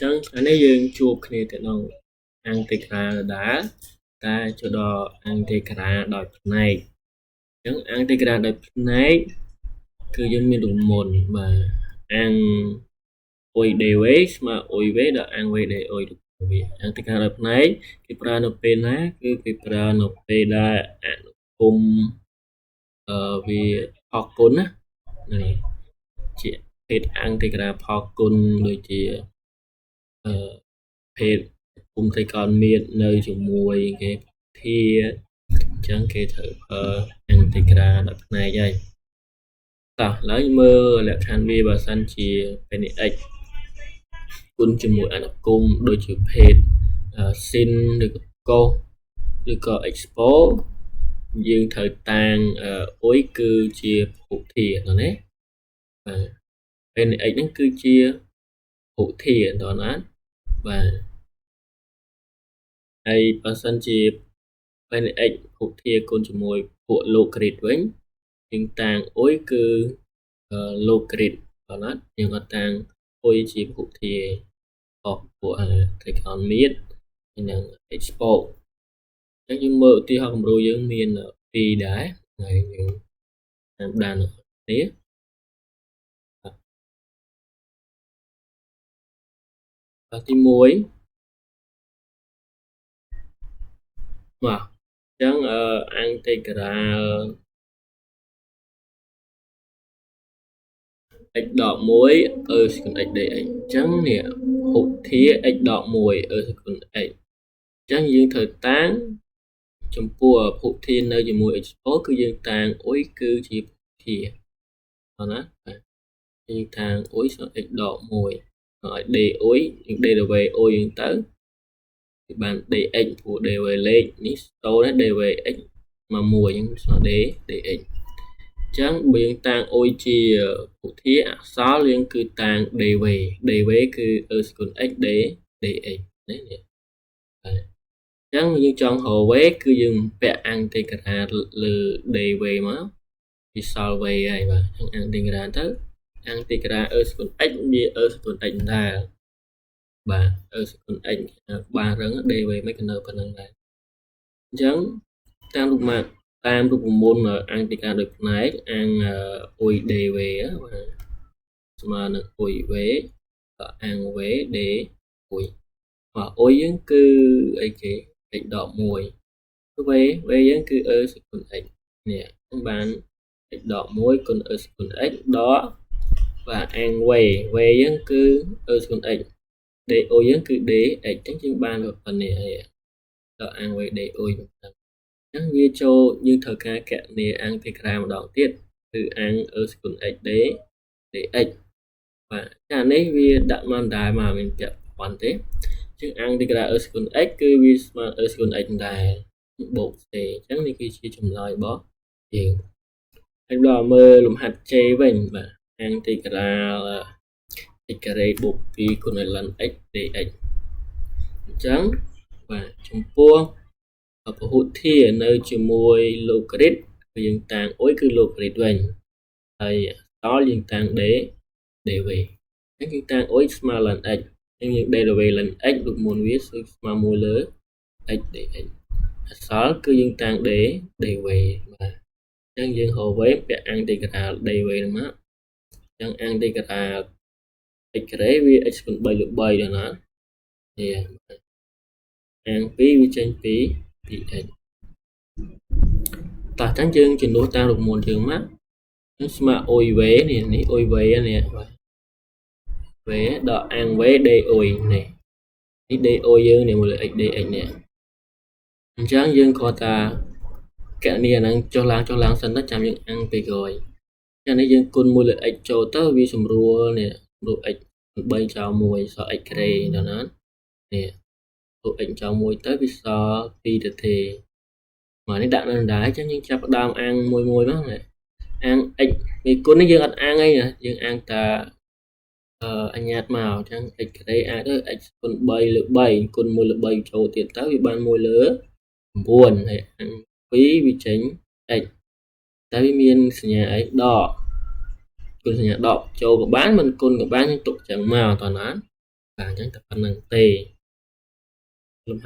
ចឹងថ្ងៃនេះយើងជួបគ្នាទៅក្នុងអង្គតិក្រាដដែលតែចូលដល់អង្គតិក្រាដោយផ្នែកចឹងអង្គតិក្រាដោយផ្នែកគឺយើងមានរមុនបាទអង្គអុយដេវេស្មើអុយវេដល់អង្គវេដេអុយវាអង្គតិក្រាដោយផ្នែកគេប្រើនៅពេលណាគឺគេប្រើនៅពេលដែលអនុគមវាផកគុណណានេះជាភេទអង្គតិក្រាផកគុណដូចជាភេទគុំត្រីកោណមៀតនៅជាមួយគេធាអញ្ចឹងគេត្រូវប្រើអង្គតិក្រាដល់ផ្នែកហើយតោះឡើយមើលលក្ខខណ្ឌវាបើសិនជាពេលនេះ x គុណជាមួយអនុគមដូចជាភេទ sin ឬក៏ cos ឬក៏ expo យើងត្រូវតាំងអុយគឺជាភពធាណាបាទពេលនេះ x ហ្នឹងគឺជាភពធាដល់ណាបាទហើយបើសិនជាពេលនេះ x ភពធាគុណជាមួយពួកលោកគ្រីតវិញយើងតាំងអុយគឺលោកគ្រីតដល់ណាយើងអត់តាំងអុយជាភពធាអស់ពួកត្រីកោណមៀតនិង expo អញ្ចឹងយើងមើលឧទាហរណ៍គំរូយើងមាន2ដែរហើយយើងតាមដាននេះបាទទី1បាទអញ្ចឹងអង្គតិក្រាល x ដក1 សេគុណ x dx អញ្ចឹងនេះភពធា x ដក1 សេគុណ x អញ្ចឹងយើងត្រូវតាំងចំពោះភពធានៅជាមួយ expo គឺយើងតាំងអុយគឺជាភពធាអត់ណាបាទយើងតាំងអុយស្មើ x ដក1ឲ្យ d អុយយើង d ទៅ v អុយយើងទៅគឺបាន dx ព្រោះ d v លេខនេះតូន d v x មក1អញ្ចឹងស្មើ d dx អញ្ចឹងបើយើងតាំងអុយជាភពធាអក្សរយើងគឺតាំង dv គឺសេគុណ x d dx នេះបាទអញ្ចឹងយើងចង់រក v គឺយើងពាក់អង្គតិក្រាលើ dv មកវាសល់ v ហើយបាទអញ្ចឹងអង្គតិក្រាទៅអង្គតិក្រាសេគុណ x វាសេគុណ x ដែរបាទសេគុណ x បានរឹង dv មិនក៏នៅប៉ុណ្្នឹងដែរអញ្ចឹងតាមរូបមន្តអង្គតិក្រាដោយផ្នែកអង្គអុយ dv បាទស្មើនឹងអុយ v ក៏អង្គ v d អុយបាទអុយយើងគឺអីគេ x ដក1 v យើងគឺសេគុណ x នេះបាន x ដក1គុណសេគុណ x ដកបាទអង្គ v យើងគឺសេគុណ x d អុយយើងគឺ d x អញ្ចឹងយើងបានប៉ុណ្ណេះហើយដល់អង្គ v d អុយអញ្ចឹងវាចូលយើងត្រូវការកណនីអង្គតិក្រាម្ដងទៀតគឺអង្គសេគុណ x d dx បាទចានេះវាដាក់មកដែរមកមានពាក់ព័ន្ធទេអញ្ចឹងអង្គតិក្រាសេគុណ x គឺវាស្មើសេគុណ x ដែរបូក c អញ្ចឹងនេះគឺជាចម្លើយរបស់យើងហើយដល់មើលលំហាត់ j វិញបាទអង្គតិក្រាx ការ៉េបូក2គុណលន x dx អញ្ចឹងបាទចំពោះពហុធានៅជាមួយលោកគ្រីតគឺយើងតាំងអុយគឺលោកគ្រីតវិញហើយតលយើងតាំង d dv អញ្ចឹងយើងតាំងអុយស្មើលន x អញ្ចឹងយើង dv លន x រូបមន្តវាស្មើ1លើ x dx អសល់គឺយើងតាំង d dv បាទអញ្ចឹងយើងរក v ពាក់អង្គតិក្រាល dv ហ្នឹងមកអញ្ចឹងអង្គតិក្រាល x ការ៉េវា x គុណ3លើ3ដល់ណានេះអង្គ2វាចេញពី x តោះអញ្ចឹងយើងជំនួសតាមរូបមន្តយើងមកស្មើអុយ v នេះអុយ v នេះបាទ v ដល់អង្គ v d អុយនេះ d អុយយើងនេះមួយលើ x dx នេះអញ្ចឹងយើងគ្រាន់តែកណនីអាហ្នឹងចុះឡើងសិនទៅចាំយើងអង្គពីក្រោយចានេះយើងគុណ1លើ x ចូលទៅវាសម្រួលនេះរូប x 3ចោល1សល់ x ការ៉េដល់ណានេះរូប x ចោល1ទៅវាសល់2ទៅទេមកនេះដាក់នៅដែរអញ្ចឹងយើងចាប់ផ្ដើមអង្គមួយមកអង្គ x នេះគុណនេះយើងអត់អង្គអីណាយើងអង្គតែអញ្ញាតមកអញ្ចឹង x ការ៉េអាចទៅ x គុណ3លើ3គុណ1លើ3ចូលទៀតទៅវាបាន1លើ9ហើយអង្គ2វាចេញ x តែវាមានសញ្ញាអីដកគុណសញ្ញាដកចូលក៏បានមិនគុណក៏បានយើងទុកចឹងមកតើណា បាទអញ្ចឹងតែប៉ុណ្្នឹងទេលំហាត់